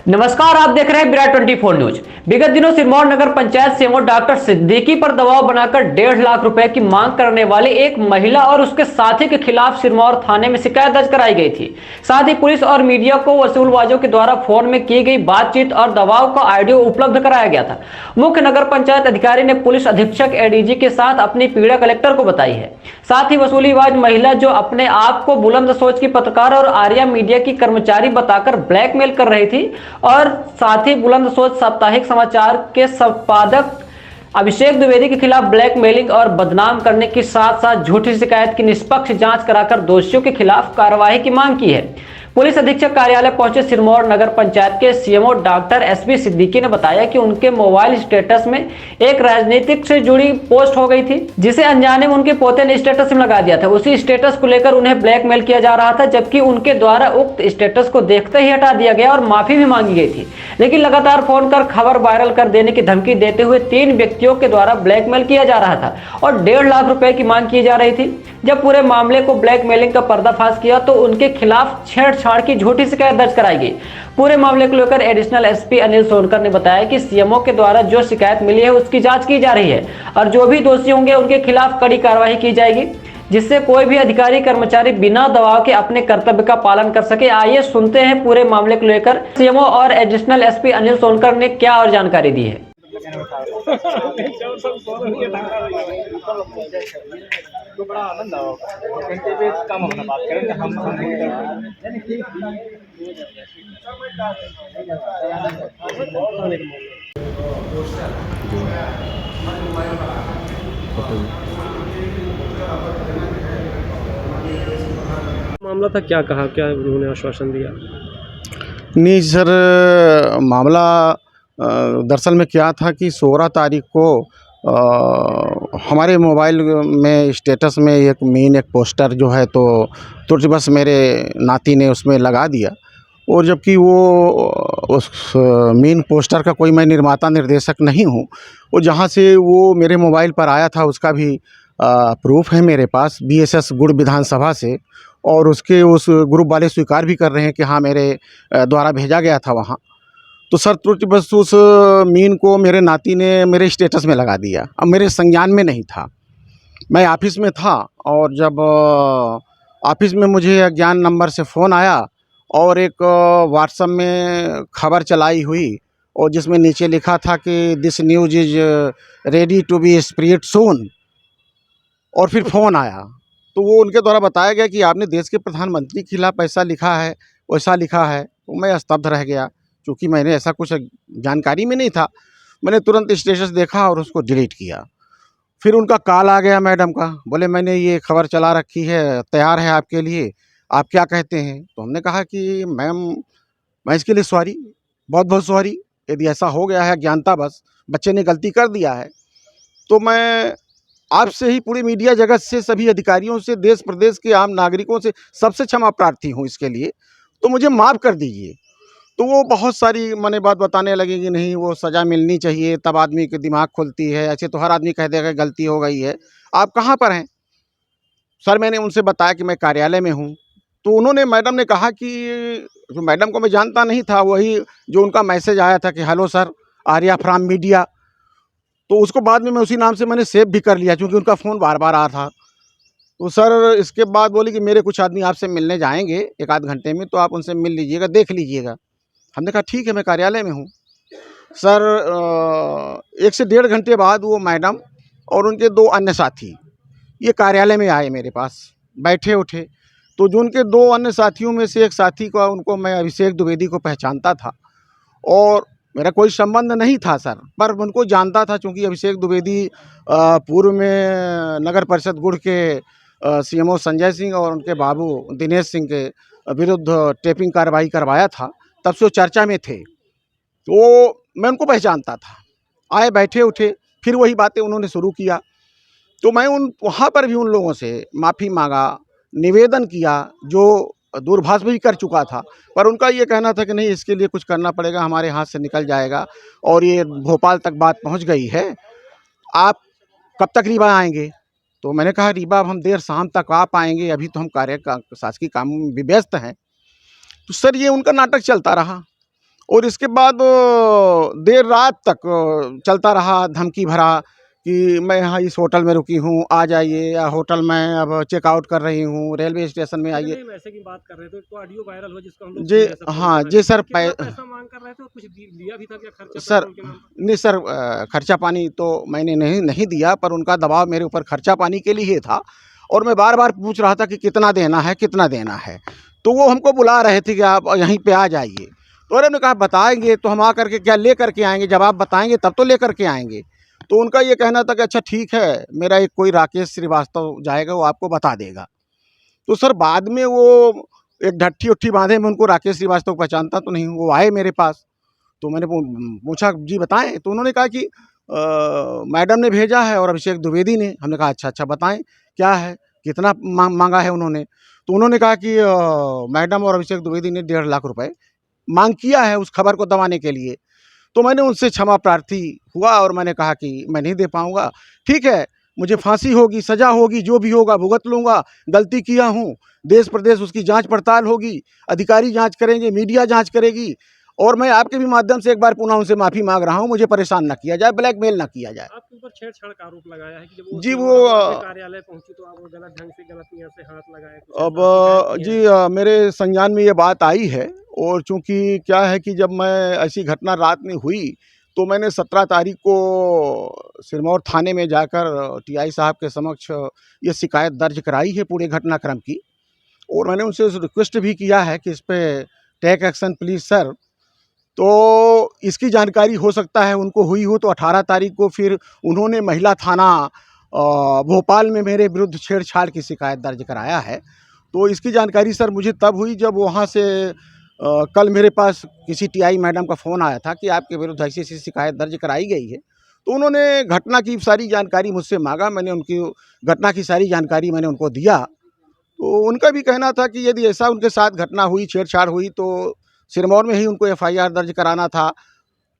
नमस्कार, आप देख रहे हैं विराट 24 न्यूज। विगत दिनों सिरमौर नगर पंचायत सीएमओ डॉक्टर सिद्दीकी पर दबाव बनाकर 1.5 लाख रुपए की मांग करने वाली एक महिला और उसके साथी के खिलाफ सिरमौर थाने में शिकायत दर्ज कराई गई थी। साथ ही पुलिस और मीडिया को वसूलबाजों के द्वारा फोन में की गई बातचीत और दबाव का ऑडियो उपलब्ध कराया गया था। मुख्य नगर पंचायत अधिकारी ने पुलिस अधीक्षक एडीजी के साथ अपनी पीड़ा कलेक्टर को बताई है। साथ ही वसूलीबाज महिला, जो अपने आप को बुलंद सोच की पत्रकार और आर्या मीडिया की कर्मचारी बताकर ब्लैकमेल कर रही थी, और साथ ही बुलंद सोच साप्ताहिक समाचार के संपादक अभिषेक द्विवेदी के खिलाफ ब्लैकमेलिंग और बदनाम करने के साथ साथ झूठी शिकायत की निष्पक्ष जांच कराकर दोषियों के खिलाफ कार्रवाई की मांग की है। पुलिस अधीक्षक कार्यालय पहुंचे सिरमौर नगर पंचायत के सीएमओ डॉक्टर एसपी सिद्दीकी ने बताया कि उनके मोबाइल स्टेटस में एक राजनीतिक से जुड़ी पोस्ट हो गई थी, जिसे अनजाने में उनके पोते ने स्टेटस में लगा दिया था। उसी स्टेटस को लेकर उन्हें ब्लैकमेल किया जा रहा था, जबकि उनके द्वारा उक्त स्टेटस को देखते ही हटा दिया गया और माफी भी मांगी गई थी। लेकिन लगातार फोन कर खबर वायरल कर देने की धमकी देते हुए 3 व्यक्तियों के द्वारा ब्लैकमेल किया जा रहा था और 1.5 लाख रुपए की मांग की जा रही थी। जब पूरे मामले को ब्लैकमेलिंग का पर्दाफाश किया तो उनके खिलाफ छेड़छाड़ की झूठी शिकायत दर्ज कराई गई। पूरे मामले को लेकर एडिशनल एसपी अनिल सोनकर ने बताया कि सीएमओ के द्वारा जो शिकायत मिली है उसकी जांच की जा रही है और जो भी दोषी होंगे उनके खिलाफ कड़ी कार्रवाई की जाएगी, जिससे कोई भी अधिकारी कर्मचारी बिना दबाव के अपने कर्तव्य का पालन कर सके। आइए सुनते हैं पूरे मामले को लेकर सीएमओ और एडिशनल एसपी अनिल सोनकर ने क्या और जानकारी दी है। तो बड़ा आनंद आओ घंटे पे कम अपना बात करेंगे हम मामला था, क्या कहा, क्या उन्होंने आश्वासन दिया? नहीं सर, मामला दरअसल में क्या था कि 16 तारीख को हमारे मोबाइल में स्टेटस में एक पोस्टर जो है तो तुरंत बस मेरे नाती ने उसमें लगा दिया, और जबकि वो उस मेन पोस्टर का कोई मैं निर्माता निर्देशक नहीं हूँ। और जहाँ से वो मेरे मोबाइल पर आया था उसका भी प्रूफ है मेरे पास बीएसएस गुड़ विधानसभा से, और उसके उस ग्रुप वाले स्वीकार भी कर रहे हैं कि हाँ मेरे द्वारा भेजा गया था वहाँ। तो सर त्रुटि बस उस मीन को मेरे नाती ने मेरे स्टेटस में लगा दिया। अब मेरे संज्ञान में नहीं था, मैं ऑफिस में था, और जब ऑफिस में मुझे अज्ञान नंबर से फ़ोन आया और एक व्हाट्सएप में खबर चलाई हुई, और जिसमें नीचे लिखा था कि this news is ready to be spread soon, और फिर फ़ोन आया तो वो उनके द्वारा बताया गया कि आपने देश के प्रधानमंत्री के खिलाफ ऐसा लिखा है वैसा लिखा है। तो मैं स्तब्ध रह गया, क्योंकि मैंने ऐसा कुछ जानकारी में नहीं था। मैंने तुरंत स्टेटस देखा और उसको डिलीट किया। फिर उनका कॉल आ गया मैडम का, बोले मैंने ये खबर चला रखी है, तैयार है आपके लिए, आप क्या कहते हैं? तो हमने कहा कि मैम मैं इसके लिए सॉरी, बहुत बहुत सॉरी, यदि ऐसा हो गया है अज्ञानता बस, बच्चे ने गलती कर दिया है। तो मैं आपसे ही, पूरी मीडिया जगत से, सभी अधिकारियों से, देश प्रदेश के आम नागरिकों से सबसे क्षमा प्रार्थी हूँ इसके लिए, तो मुझे माफ़ कर दीजिए। तो वो बहुत सारी मने बात बताने लगे कि नहीं वो सज़ा मिलनी चाहिए, तब आदमी की दिमाग खुलती है, ऐसे तो हर आदमी कह देगा गलती हो गई है। आप कहाँ पर हैं? सर मैंने उनसे बताया कि मैं कार्यालय में हूँ। तो उन्होंने, मैडम ने कहा कि जो मैडम को मैं जानता नहीं था, वही जो उनका मैसेज आया था कि hello sir, Arya from media, तो उसको बाद में मैं उसी नाम से मैंने सेव भी कर लिया, क्योंकि उनका फ़ोन बार-बार आ रहा था। तो सर इसके बाद बोली कि मेरे कुछ आदमी आपसे मिलने जाएँगे 1 आध घंटे में, तो आप उनसे मिल लीजिएगा, देख लीजिएगा। हमने कहा ठीक है, मैं कार्यालय में हूँ। सर 1 से 1.5 घंटे बाद वो मैडम और उनके 2 अन्य साथी ये कार्यालय में आए मेरे पास, बैठे उठे। तो जो उनके 2 अन्य साथियों में से एक साथी को, उनको मैं अभिषेक द्विवेदी को पहचानता था, और मेरा कोई संबंध नहीं था सर, पर उनको जानता था, चूँकि अभिषेक द्विवेदी पूर्व में नगर परिषद गुड़ के सीएमओ संजय सिंह और उनके बाबू दिनेश सिंह के विरुद्ध टेपिंग कार्रवाई करवाया था, तब से वो चर्चा में थे। तो मैं उनको पहचानता था। आए, बैठे उठे, फिर वही बातें उन्होंने शुरू किया। तो मैं वहाँ पर भी उन लोगों से माफ़ी मांगा, निवेदन किया, जो दूरभाष भी कर चुका था, पर उनका ये कहना था कि नहीं इसके लिए कुछ करना पड़ेगा, हमारे हाथ से निकल जाएगा, और ये भोपाल तक बात पहुँच गई है, आप कब तक रीवा आएंगे? तो मैंने कहा रीवा अब हम देर शाम तक आ पाएंगे, अभी तो हम शासकीय काम में व्यस्त हैं। तो सर ये उनका नाटक चलता रहा, और इसके बाद देर रात तक चलता रहा धमकी भरा कि मैं यहाँ इस होटल में रुकी हूँ, आ जाइए, या होटल में अब चेकआउट कर रही हूँ, रेलवे स्टेशन में आइए। नहीं, ऐसे की बात कर रहे थे तो ऑडियो वायरल हो जिसको हम लोग जी सुने, सब हाँ, लोग जी सर। कितना पैसा मांग कर रहे थे और कुछ दिया भी था क्या, खर्चा सर पैसा उनके नाम पर? नहीं सर, खर्चा पानी तो मैंने नहीं दिया, पर उनका दबाव मेरे ऊपर खर्चा पानी के लिए था। और मैं बार बार पूछ रहा था कि कितना देना है, कितना देना है। तो वो हमको बुला रहे थे कि आप यहीं पे आ जाइए। तो अरे हमने कहा बताएंगे तो हम आ करके क्या ले करके आएंगे, जब आप बताएंगे तब तो ले करके आएंगे। तो उनका ये कहना था कि अच्छा ठीक है, मेरा एक कोई राकेश श्रीवास्तव जाएगा, वो आपको बता देगा। तो सर बाद में वो एक ढट्ठी उट्ठी बांधे, मैं उनको राकेश श्रीवास्तव पहचानता तो नहीं, वो आए मेरे पास। तो मैंने पूछा जी बताएं, तो उन्होंने कहा कि मैडम ने भेजा है और अभिषेक द्विवेदी ने। हमने कहा अच्छा बताएं क्या है, कितना मांगा है उन्होंने। तो उन्होंने कहा कि मैडम और अभिषेक द्विवेदी ने 1.5 लाख रुपए मांग किया है उस खबर को दबाने के लिए। तो मैंने उनसे क्षमा प्रार्थी हुआ और मैंने कहा कि मैं नहीं दे पाऊंगा, ठीक है, मुझे फांसी होगी, सजा होगी, जो भी होगा भुगत लूँगा, गलती किया हूँ, देश प्रदेश उसकी जांच पड़ताल होगी, अधिकारी जांच करेंगे, मीडिया जांच करेगी। और मैं आपके भी माध्यम से एक बार पुनः उनसे माफ़ी मांग रहा हूँ, मुझे परेशान ना किया जाए, ब्लैकमेल ना किया जाए। आपके ऊपर छेड़छाड़ का आरोप लगाया है कि जब वो जी अपने कार्यालय पहुंची तो आप वो गलत ढंग से गलत नियत से हाथ लगाए, कुछ ऐसा अब शिकायत की जी है? मेरे संज्ञान में ये बात आई है। और चूँकि क्या है कि जब मैं ऐसी घटना रात में हुई तो मैंने 17 तारीख को सिरमौर थाने में जाकर टीआई साहब के समक्ष ये शिकायत दर्ज कराई है पूरे घटनाक्रम की। और मैंने उनसे रिक्वेस्ट भी किया है कि इस पे टेक एक्शन प्लीज़ सर। तो इसकी जानकारी हो सकता है उनको हुई हो, तो 18 तारीख को फिर उन्होंने महिला थाना भोपाल में मेरे विरुद्ध छेड़छाड़ की शिकायत दर्ज कराया है। तो इसकी जानकारी सर मुझे तब हुई जब वहाँ से कल मेरे पास किसी टीआई मैडम का फ़ोन आया था कि आपके विरुद्ध ऐसी-ऐसी शिकायत दर्ज कराई गई है। तो उन्होंने घटना की सारी जानकारी मुझसे माँगा, मैंने उनकी घटना की सारी जानकारी मैंने उनको दिया। तो उनका भी कहना था कि यदि ऐसा उनके साथ घटना हुई, छेड़छाड़ हुई, तो सिरमौर में ही उनको एफआईआर दर्ज कराना था,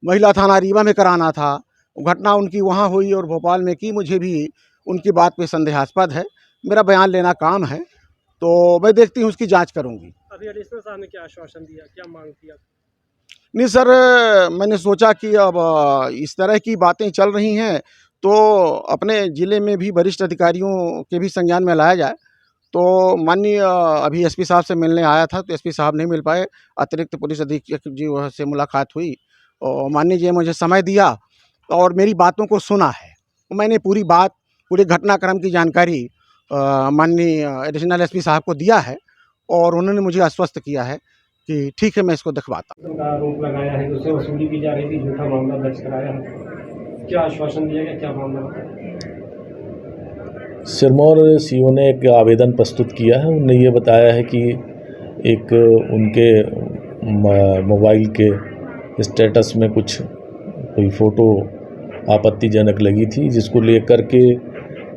महिला थाना रीवा में कराना था। घटना उनकी वहाँ हुई और भोपाल में की, मुझे भी उनकी बात पे संदेहास्पद है। मेरा बयान लेना काम है, तो मैं देखती हूँ उसकी जाँच करूँगी। अभी एडिशनल साहब ने क्या आश्वासन दिया, क्या मांग किया? नहीं सर, मैंने सोचा कि अब इस तरह की बातें चल रही हैं तो अपने ज़िले में भी वरिष्ठ अधिकारियों के भी संज्ञान में लाया जाए। तो माननीय अभी एसपी साहब से मिलने आया था, तो एसपी साहब नहीं मिल पाए। अतिरिक्त पुलिस अधीक्षक जी वहाँ से मुलाकात हुई और माननीय जी ने मुझे समय दिया और मेरी बातों को सुना है। तो मैंने पूरी बात, पूरे घटनाक्रम की जानकारी माननीय एडिशनल एसपी साहब को दिया है और उन्होंने मुझे आश्वस्त किया है कि ठीक है, मैं इसको दिखवाता हूँ। उनका आरोप लगाया है कि उससे वसूली की जा रही थी, झूठा मामला दर्ज कराया है। क्या आश्वासन दिया गया, क्या मामला बताया? सिरमौर सीओ ने एक आवेदन प्रस्तुत किया है। उन्होंने ये बताया है कि एक उनके मोबाइल के स्टेटस में कोई फ़ोटो आपत्तिजनक लगी थी, जिसको लेकर के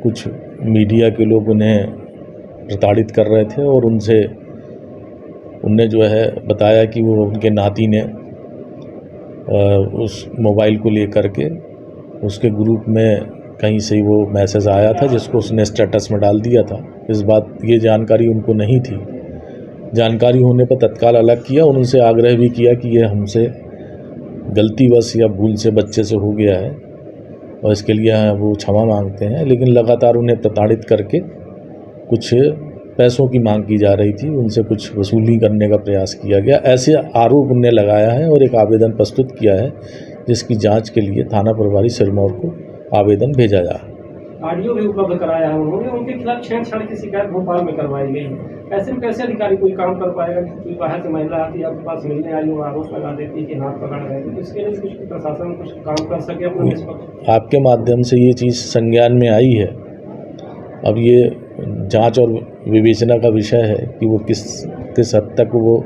कुछ मीडिया के लोग उन्हें प्रताड़ित कर रहे थे और उनने जो है बताया कि वो उनके नाती ने उस मोबाइल को लेकर के उसके ग्रुप में कहीं से वो मैसेज आया था जिसको उसने स्टेटस में डाल दिया था। ये जानकारी उनको नहीं थी। जानकारी होने पर तत्काल अलग किया और उनसे आग्रह भी किया कि ये हमसे गलतीवश या भूल से बच्चे से हो गया है और इसके लिए वो क्षमा मांगते हैं। लेकिन लगातार उन्हें प्रताड़ित करके कुछ पैसों की मांग की जा रही थी, उनसे कुछ वसूली करने का प्रयास किया गया, ऐसे आरोप उनने लगाया है और एक आवेदन प्रस्तुत किया है जिसकी जांच के लिए थाना प्रभारी सिरमौर को आवेदन भेजा जा। ऑडियो भी उपलब्ध कराया है उन्होंने, उनके खिलाफ छेड़छाड़ की शिकायत भोपाल में करवाई गई। ऐसे में कैसे अधिकारी कोई काम कर पाएगा कि बाहर से महिला आती है, आपके पास मिलने आई और आरोप लगा देती है कि हाथ पकड़ रहे हैं? इसके लिए कुछ प्रशासन कुछ काम कर सके अपने निष्पक्ष? आपके माध्यम से ये चीज़ संज्ञान में आई है। अब ये जांच और विवेचना का विषय है कि वो किस हद तक वो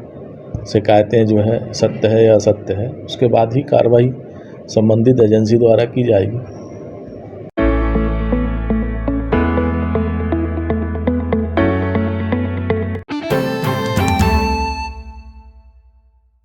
शिकायतें जो है सत्य है या असत्य है। उसके बाद ही कार्रवाई संबंधित एजेंसी द्वारा की जाएगी।